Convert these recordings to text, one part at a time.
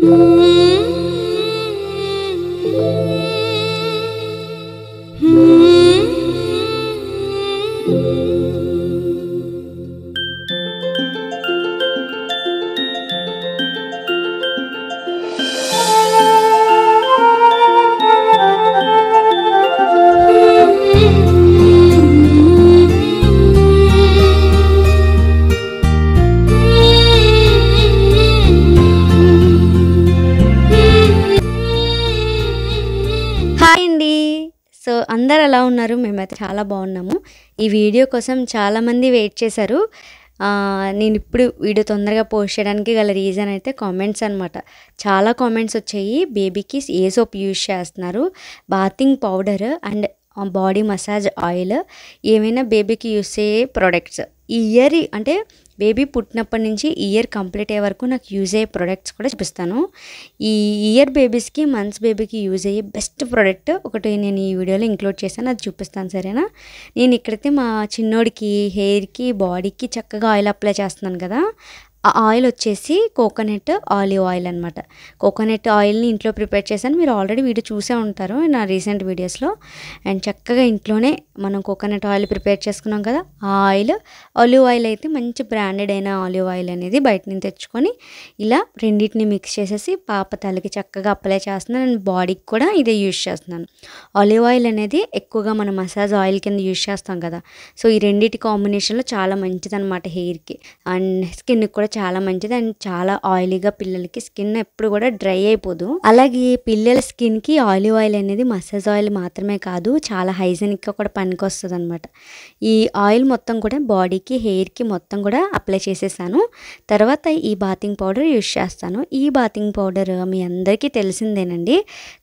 Hi అండి. So అందరు ఎలా ఉన్నారు? మేమైతే చాలా బాగున్నాము. ఈ వీడియో కోసం చాలామంది వెయిట్ చేశారు. నేను ఇప్పుడు వీడియో తొందరగా పోస్ట్ చేయడానికి గల రీజన్ అయితే కామెంట్స్ అనమాట. చాలా కామెంట్స్ వచ్చాయి. బేబీకి ఏ సోప్ యూజ్ చేస్తున్నారు, bathing powder and body massage oil, ఏమైనా బేబీకి యూస్ అయ్యే ప్రోడక్ట్స్, ఈ ఇయర్ అంటే బేబీ పుట్టినప్పటి నుంచి ఇయర్ కంప్లీట్ అయ్యే వరకు నాకు యూజ్ అయ్యే ప్రోడక్ట్స్ కూడా చూపిస్తాను. ఈ ఇయర్ బేబీస్కి, మంత్స్ బేబీకి యూజ్ అయ్యే బెస్ట్ ప్రోడక్ట్ ఒకటి నేను ఈ వీడియోలో ఇంక్లూడ్ చేశాను, అది చూపిస్తాను. సరేనా? నేను ఇక్కడైతే మా చిన్నోడికి హెయిర్కి, బాడీకి చక్కగా ఆయిల్ అప్లై చేస్తున్నాను కదా. ఆ ఆయిల్ వచ్చేసి కోకోనట్ ఆలివ్ ఆయిల్ అనమాట. కోకోనట్ ఆయిల్ని ఇంట్లో ప్రిపేర్ చేశాను. మీరు ఆల్రెడీ వీడియో చూసే ఉంటారు నా రీసెంట్ వీడియోస్లో. అండ్ చక్కగా ఇంట్లోనే మనం కోకోనట్ ఆయిల్ ప్రిపేర్ చేసుకున్నాం కదా, ఆ ఆయిల్. ఆలివ్ ఆయిల్ అయితే మంచి బ్రాండెడ్ అయిన ఆలివ్ ఆయిల్ అనేది బయట నుంచి తెచ్చుకొని ఇలా రెండింటిని మిక్స్ చేసేసి పాప తలకి చక్కగా అప్లై చేస్తున్నాను. అండ్ బాడీకి కూడా ఇదే యూజ్ చేస్తున్నాను. ఆలివ్ ఆయిల్ అనేది ఎక్కువగా మనం మసాజ్ ఆయిల్ కింద యూజ్ చేస్తాం కదా. సో ఈ రెండింటి కాంబినేషన్లో చాలా మంచిది అనమాట హెయిర్కి అండ్ స్కిన్కి కూడా చాలా మంచిది. అండ్ చాలా ఆయిలీగా పిల్లలకి స్కిన్ ఎప్పుడు కూడా డ్రై అయిపోదు. అలాగే పిల్లల స్కిన్కి ఆలివ్ ఆయిల్ అనేది మసాజ్ ఆయిల్ మాత్రమే కాదు, చాలా హైజెనిక్గా కూడా పనికి వస్తుంది అనమాట. ఈ ఆయిల్ మొత్తం కూడా బాడీకి, హెయిర్కి మొత్తం కూడా అప్లై చేసేసాను. తర్వాత ఈ బాతింగ్ పౌడర్ యూజ్ చేస్తాను. ఈ బాతింగ్ పౌడర్ మీ అందరికీ తెలిసిందేనండి,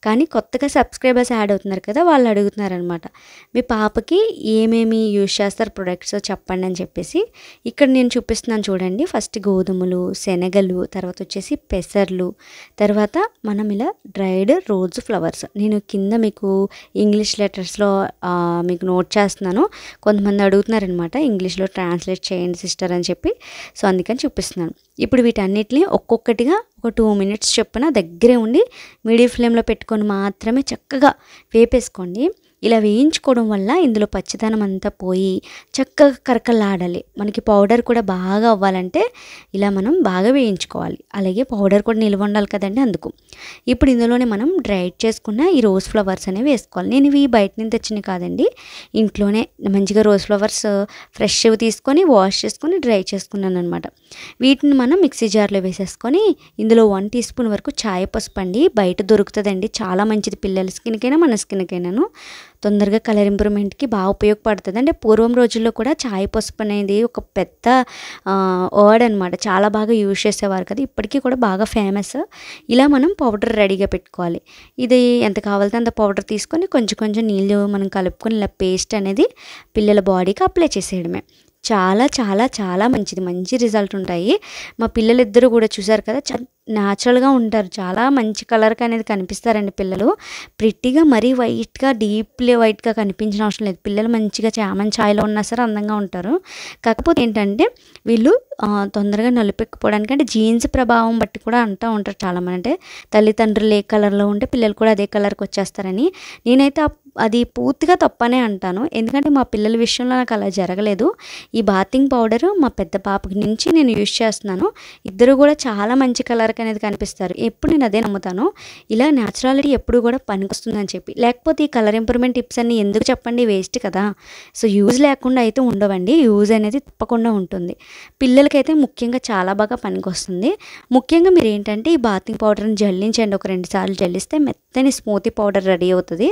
కానీ కొత్తగా సబ్స్క్రైబర్స్ యాడ్ అవుతున్నారు కదా, వాళ్ళు అడుగుతున్నారనమాట, మీ పాపకి ఏమేమి యూజ్ చేస్తారు ప్రొడక్ట్స్ చెప్పండి అని చెప్పేసి. ఇక్కడ నేను చూపిస్తున్నాను చూడండి. ఫస్ట్ గోధుమలు, శనగలు, తర్వాత వచ్చేసి పెసర్లు, తర్వాత మనం ఇలా డ్రైడ్ రోజ్ ఫ్లవర్స్. నేను కింద మీకు ఇంగ్లీష్ లెటర్స్లో మీకు నోట్ చేస్తున్నాను. కొంతమంది అడుగుతున్నారనమాట ఇంగ్లీష్లో ట్రాన్స్లేట్ చేయండి సిస్టర్ అని చెప్పి. సో అందుకని చూపిస్తున్నాను. ఇప్పుడు వీటన్నిటిని ఒక్కొక్కటిగా ఒక 2 minutes చొప్పున దగ్గరే ఉండి మీడియం ఫ్లేమ్లో పెట్టుకొని మాత్రమే చక్కగా వేపేసుకోండి. ఇలా వేయించుకోవడం వల్ల ఇందులో పచ్చిదనం అంతా పోయి చక్కగా కరకలాడాలి. మనకి పౌడర్ కూడా బాగా అవ్వాలంటే ఇలా మనం బాగా వేయించుకోవాలి. అలాగే పౌడర్ కూడా నిల్వ ఉండాలి కదండి, అందుకు. ఇప్పుడు ఇందులోనే మనం డ్రైడ్ చేసుకున్న ఈ రోజ్ ఫ్లవర్స్ అనేవి వేసుకోవాలి. నేను ఇవి బయట నుంచి తెచ్చినవి కాదండి, ఇంట్లోనే మంచిగా రోజ్ ఫ్లవర్స్ ఫ్రెష్ తీసుకొని వాష్ చేసుకొని డ్రై చేసుకున్నాను అనమాట. వీటిని మనం మిక్సీ జార్లో వేసేసుకొని ఇందులో 1 teaspoon వరకు చాయ్ పసుపు అండి, బయట దొరుకుతుందండి, చాలా మంచిది పిల్లల స్కిన్కైనా మన స్కిన్కైనాను. తొందరగా కలర్ ఇంప్రూవ్మెంట్కి బాగా ఉపయోగపడుతుంది. అంటే పూర్వం రోజుల్లో కూడా చాయ్ పసుపు అనేది ఒక పెద్ద వర్డ్ అనమాట, చాలా బాగా యూజ్ చేసేవారు కదా, ఇప్పటికీ కూడా బాగా ఫేమస్. ఇలా మనం పౌడర్ రెడీగా పెట్టుకోవాలి. ఇది ఎంత కావాలంటే అంత పౌడర్ తీసుకొని కొంచెం కొంచెం నీళ్ళు మనం కలుపుకొని ఇలా పేస్ట్ అనేది పిల్లల బాడీకి అప్లై చేసేయడమే. చాలా చాలా చాలా మంచిది, మంచి రిజల్ట్ ఉంటాయి. మా పిల్లలిద్దరూ కూడా చూసారు కదా, న్యాచురల్గా ఉంటారు, చాలా మంచి కలర్కి అనేది కనిపిస్తారండి పిల్లలు. ప్రిట్టిగా మరీ వైట్గా, డీప్లీ వైట్గా కనిపించిన అవసరం లేదు. పిల్లలు మంచిగా చామన్ ఛాయలో ఉన్నా సరే అందంగా ఉంటారు. కాకపోతే ఏంటంటే వీళ్ళు తొందరగా నలుపెక్కిపోవడానికి, అంటే జీన్స్ ప్రభావం బట్టి కూడా అంటూ ఉంటారు చాలామంది, అంటే తల్లిదండ్రులు ఏ కలర్లో ఉంటే పిల్లలు కూడా అదే కలర్కి వచ్చేస్తారని. నేనైతే అది పూర్తిగా తప్పనే అంటాను, ఎందుకంటే మా పిల్లల విషయంలో నాకు అలా జరగలేదు. ఈ బాతింగ్ పౌడర్ మా పెద్ద పాపకి నుంచి నేను యూజ్ చేస్తున్నాను. ఇద్దరు కూడా చాలా మంచి కలర్ అనేది కనిపిస్తారు. ఎప్పుడు నేను అదే నమ్ముతాను, ఇలా న్యాచురాలిటీ ఎప్పుడు కూడా పనికొస్తుందని చెప్పి. లేకపోతే ఈ కలర్ ఇంప్రూవ్మెంట్ టిప్స్ అన్ని ఎందుకు చెప్పండి, వేస్ట్ కదా. సో యూజ్ లేకుండా అయితే ఉండవండి, యూజ్ అనేది తప్పకుండా ఉంటుంది. పిల్లలకైతే ముఖ్యంగా చాలా బాగా పనికొస్తుంది. ముఖ్యంగా మీరు ఏంటంటే ఈ బాతింగ్ పౌడర్ని జల్లించండి, ఒక 2 సార్లు జల్లిస్తే మెత్తని స్మూతీ పౌడర్ రెడీ అవుతుంది.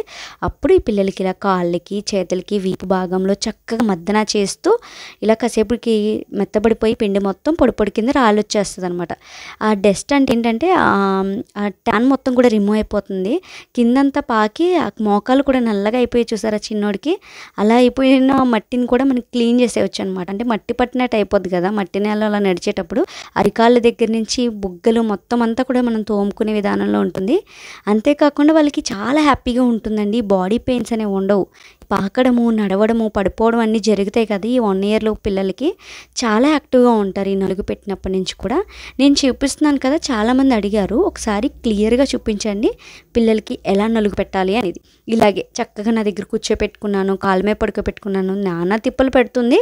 అప్పుడు ఈ పిల్లలకి ఇలా కాళ్ళకి, చేతులకి, వీపు భాగంలో చక్కగా మద్దన చేస్తూ ఇలా కాసేపుకి మెత్తబడిపోయి పిండి మొత్తం పొడి పొడి కింద రాళ్ళు వచ్చేస్తుంది అనమాట. ఆ డస్ట్ అంటే ఏంటంటే ఆ ట్యాన్ మొత్తం కూడా రిమూవ్ అయిపోతుంది. కిందంతా పాకి ఆ మోకాలు కూడా నల్లగా అయిపోయి చూసారా చిన్నోడికి, అలా అయిపోయిన మట్టిని కూడా మనకి క్లీన్ చేసేయచ్చు అనమాట. అంటే మట్టి పట్టినట్టు అయిపోద్ది కదా, మట్టి నేలలో అలా నడిచేటప్పుడు అరికాళ్ళ దగ్గర నుంచి బుగ్గలు మొత్తం అంతా కూడా మనం తోముకునే విధానంలో ఉంటుంది. అంతేకాకుండా కాకుండా వాళ్ళకి చాలా హ్యాపీగా ఉంటుందండి. బాడీ పెయిన్స్ అనేవి ఉండవు. పాకడము, నడవడము, పడిపోవడం అన్నీ జరుగుతాయి కదా ఈ 1 ఇయర్‌లో పిల్లలకి. చాలా యాక్టివ్‌గా ఉంటారు ఈ నలుగు పెట్టినప్పటి నుంచి కూడా. నేను చూపిస్తున్నాను కదా, చాలామంది అడిగారు, ఒకసారి క్లియర్‌గా చూపించండి పిల్లలకి ఎలా నలుగు పెట్టాలి అనేది. ఇలాగే చక్కగా నా దగ్గర కూర్చోపెట్టుకున్నాను, కాళ్ళ మీద పడుకోబెట్టుకున్నాను. నానా తిప్పలు పెడుతుంది,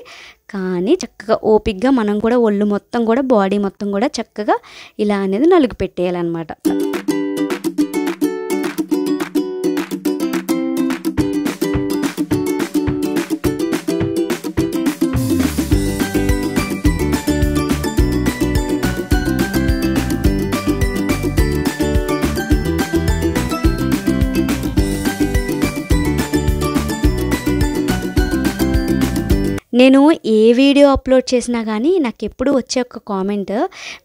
కానీ చక్కగా ఓపికగా మనం కూడా ఒళ్ళు మొత్తం కూడా, బాడీ మొత్తం కూడా చక్కగా ఇలా అనేది నలుగు పెట్టేయాలన్నమాట. నేను ఏ వీడియో అప్లోడ్ చేసినా కానీ నాకెప్పుడు వచ్చే ఒక కామెంట్,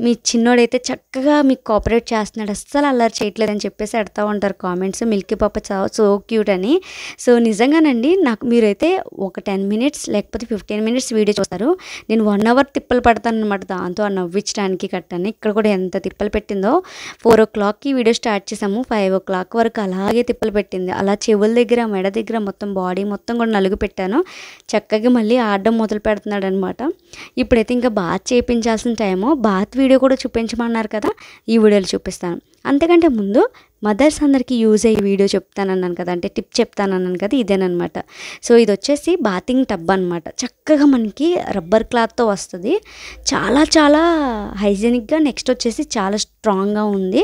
మీ చిన్నోడైతే చక్కగా మీకు కోఆపరేట్ చేస్తున్నాడు, అస్సలు అల్లరి చేయట్లేదు అని చెప్పేసి పెడతా ఉంటారు కామెంట్స్. మిల్కీ పాప సో క్యూట్ అని. సో నిజంగానండి, నాకు మీరైతే ఒక 10 మినిట్స్ లేకపోతే 15 మినిట్స్ వీడియో చూస్తారు, నేను 1 అవర్ తిప్పలు పడతాను అనమాట దాంతో ఆ నవ్వించడానికి కట్టని. ఇక్కడ కూడా ఎంత తిప్పలు పెట్టిందో. 4 o'clockకి వీడియో స్టార్ట్ చేసాము, 5 o'clock వరకు అలాగే తిప్పలు పెట్టింది. అలా చెవుల దగ్గర, మెడ దగ్గర మొత్తం బాడీ మొత్తం కూడా నలుగు పెట్టాను. చక్కగా మళ్ళీ ఆడడం మొదలు పెడుతున్నాడు అనమాట. ఇప్పుడైతే ఇంకా బాత్ చేయించాల్సిన టైము. బాత్ వీడియో కూడా చూపించమన్నారు కదా, ఈ వీడియోలు చూపిస్తాను. అంతకంటే ముందు మదర్స్ అందరికీ యూజ్ అయ్యే వీడియో చెప్తానన్నాను కదా, అంటే టిప్ చెప్తానన్నాను కదా, ఇదేనమాట. సో ఇది వచ్చేసి బాతింగ్ టబ్ అనమాట. చక్కగా మనకి రబ్బర్ క్లాత్తో వస్తుంది. చాలా చాలా హైజీనిక్గా, నెక్స్ట్ వచ్చేసి చాలా స్ట్రాంగ్గా ఉంది.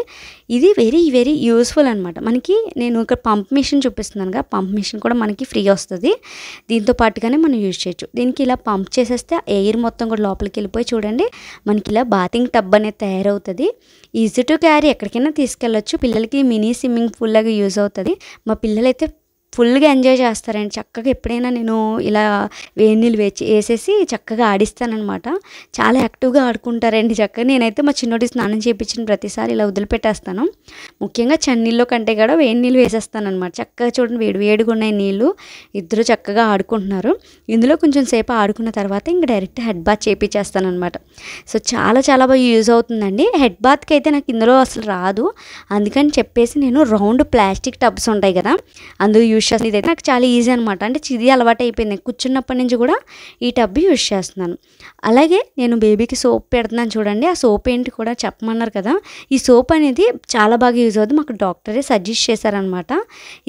ఇది వెరీ వెరీ యూస్ఫుల్ అనమాట మనకి. నేను ఇక్కడ పంప్ మిషన్ చూపిస్తున్నాను కదా, పంప్ మిషన్ కూడా మనకి ఫ్రీ వస్తుంది. దీంతో పాటుగానే మనం యూజ్ చేయొచ్చు. దీనికి ఇలా పంప్ చేసేస్తే ఎయిర్ మొత్తం కూడా లోపలికి వెళ్ళిపోయి చూడండి మనకి ఇలా బాతింగ్ టబ్ అనేది తయారవుతుంది. ఈజీ టు క్యారీ, ఎక్కడికైనా తీసుకెళ్ళొచ్చు. పిల్లలకి మినీ స్విమ్మింగ్ పూల్ లాగా యూజ్ అవుతుంది. మా పిల్లలైతే ఫుల్గా ఎంజాయ్ చేస్తారండి. చక్కగా ఎప్పుడైనా నేను ఇలా వేడి నీళ్ళు వేసేసి చక్కగా ఆడిస్తానమాట. చాలా యాక్టివ్గా ఆడుకుంటారండి చక్కగా. నేనైతే మా చిన్నోడి స్నానం చేయించిన ప్రతిసారి ఇలా వదిలిపెట్టేస్తాను. ముఖ్యంగా చన్నీళ్ళు కంటే కూడా వేడి నీళ్ళు వేసేస్తానమాట. చక్కగా చూడండి, వేడిగా ఉన్నాయి నీళ్ళు. ఇద్దరు చక్కగా ఆడుకుంటున్నారు. ఇందులో కొంచెం సేపు ఆడుకున్న తర్వాత ఇంకా డైరెక్ట్ హెడ్ బాత్ చేయించేస్తానమాట. సో చాలా చాలా బాగా యూజ్ అవుతుందండి. హెడ్ బాత్కి అయితే నాకు ఇందులో అసలు రాదు, అందుకని చెప్పేసి నేను రౌండ్ ప్లాస్టిక్ టబ్స్ ఉంటాయి కదా, అందులో యూజ్ చేస్తాను. ఇదైతే నాకు చాలా ఈజీ అనమాట. అంటే ఇది అలవాటు అయిపోయింది, కూర్చున్నప్పటి నుంచి కూడా ఈ టబ్ యూజ్ చేస్తున్నాను. అలాగే నేను బేబీకి సోప్ పెడుతున్నాను చూడండి. ఆ సోప్ ఏంటి కూడా చెప్పమన్నారు కదా, ఈ సోప్ అనేది చాలా బాగా యూజ్ అవుతుంది. మాకు డాక్టరే సజెస్ట్ చేశారనమాట.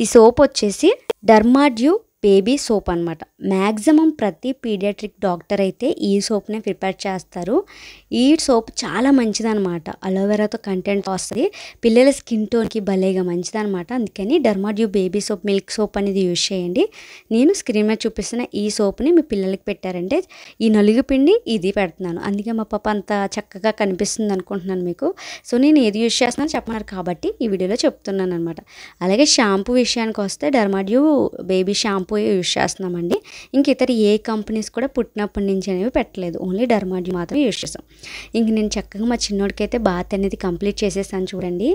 ఈ సోప్ వచ్చేసి డర్మాడ్యూ బేబీ సోప్ అనమాట. మ్యాక్సిమం ప్రతి పీడియాట్రిక్ డాక్టర్ అయితే ఈ సోప్నే ప్రిపేర్ చేస్తారు. ఈ సోప్ చాలా మంచిదనమాట. అలోవెరాతో కంటెంట్ వస్తుంది, పిల్లల స్కిన్ టోన్కి భలేగా మంచిదనమాట. అందుకని డర్మాడ్యూ బేబీ సోప్, మిల్క్ సోప్ అనేది యూజ్ చేయండి. నేను స్క్రీన్ మీద చూపిస్తున్న ఈ సోప్ని మీ పిల్లలకి పెట్టారంటే ఈ నలుగు పిండి ఇది పెడుతున్నాను. అందుకే మా పాప అంత చక్కగా కనిపిస్తుంది అనుకుంటున్నాను మీకు. సో నేను ఏది యూజ్ చేస్తున్నాను చెప్పన్నారు కాబట్టి ఈ వీడియోలో చెప్తున్నాను అనమాట. అలాగే షాంపూ విషయానికి వస్తే డర్మాడ్యూ బేబీ షాంపూ యూజ్ చేస్తున్నామండి. ఇంక ఇతర ఏ కంపెనీస్ కూడా పుట్టినప్పటి నుంచి అనేవి పెట్టలేదు, ఓన్లీ డర్మాడ్యూ మాత్రమే యూజ్ చేస్తాం. ఇంక నేను చక్కగా మా చిన్నోడికి అయితే బాత్ అనేది కంప్లీట్ చేసేసాను చూడండి.